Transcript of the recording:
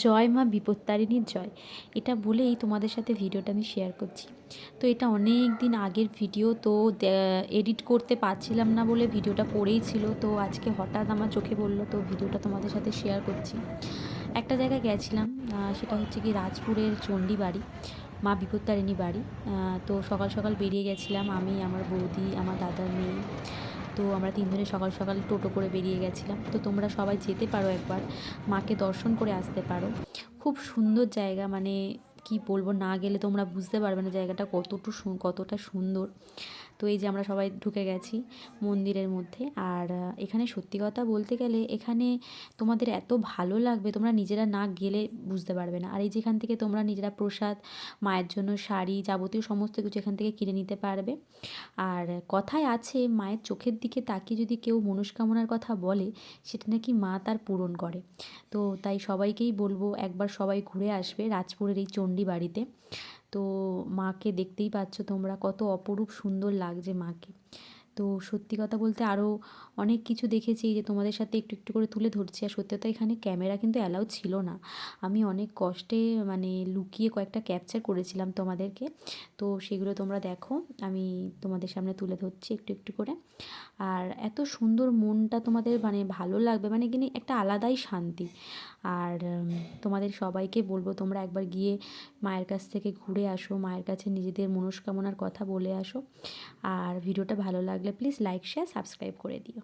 জয় মা বিপত্তারিণীর জয়, এটা বলেই তোমাদের সাথে ভিডিওটা আমি শেয়ার করছি। তো এটা অনেক দিন আগের ভিডিও, তো এডিট করতে পারছিলাম না বলে ভিডিওটা পড়েই ছিল। তো আজকে হঠাৎ আমার চোখে পড়লো, তো ভিডিওটা তোমাদের সাথে শেয়ার করছি। একটা জায়গায় গেছিলাম, সেটা হচ্ছে কি রাজপুরের চণ্ডীবাড়ি, মা বিপত্তারিণী বাড়ি। তো সকাল সকাল বেরিয়ে গেছিলাম আমি, আমার বৌদি, আমার দাদার মেয়ে। তো আমরা তিনজনে সকাল সকাল টোটো করে বেরিয়ে গেছিলাম। তো তোমরা সবাই যেতে পারো, একবার মাকে দর্শন করে আসতে পারো। খুব সুন্দর জায়গা, মানে কি বলবো, না গেলে তোমরা বুঝতে পারবে না জায়গাটা কতটা সুন্দর। তো এই যে আমরা সবাই ঢুকে গেছি মন্দিরের মধ্যে। আর এখানে সত্যি কথা বলতে গেলে এখানে তোমাদের এত ভালো লাগবে, তোমরা নিজেরা না গেলে বুঝতে পারবে না। আর এই যেখান থেকে তোমরা নিজেরা প্রসাদ, মায়ের জন্য শাড়ি, যাবতীয় সমস্ত কিছু এখান থেকে কিনে নিতে পারবে। আর কথায় আছে, মায়ের চোখের দিকে তাকিয়ে যদি কেউ মনস্কামনার কথা বলে, সেটা নাকি মা তার পূরণ করে। তো তাই সবাইকেই বলবো একবার সবাই ঘুরে আসবে রাজপুরের এই চণ্ডী বাড়িতে। তো মাকে দেখতেই পাচ্ছ তোমরা, কত অপরূপ সুন্দর লাগছে মাকে। তো সত্যি কথা বলতে আরও অনেক কিছু দেখেছি, যে তোমাদের সাথে একটু একটু করে তুলে ধরছি। আর সত্যি কথা এখানে ক্যামেরা কিন্তু অ্যালাউ ছিল না, আমি অনেক কষ্টে মানে লুকিয়ে কয়েকটা ক্যাপচার করেছিলাম তোমাদেরকে। তো সেগুলো তোমরা দেখো, আমি তোমাদের সামনে তুলে ধরছি একটু একটু করে। আর এত সুন্দর, মনটা তোমাদের মানে ভালো লাগবে, মানে কিনে একটা আলাদাই শান্তি। আর তোমাদের সবাইকে বলবো তোমরা একবার গিয়ে মায়ের কাছ থেকে ঘুরে আসো, মায়ের কাছে নিজেদের মনস্কামনার কথা বলে আসো। আর ভিডিওটা ভালো লাগলে প্লিজ লাইক, শেয়ার, সাবস্ক্রাইব করে দিও।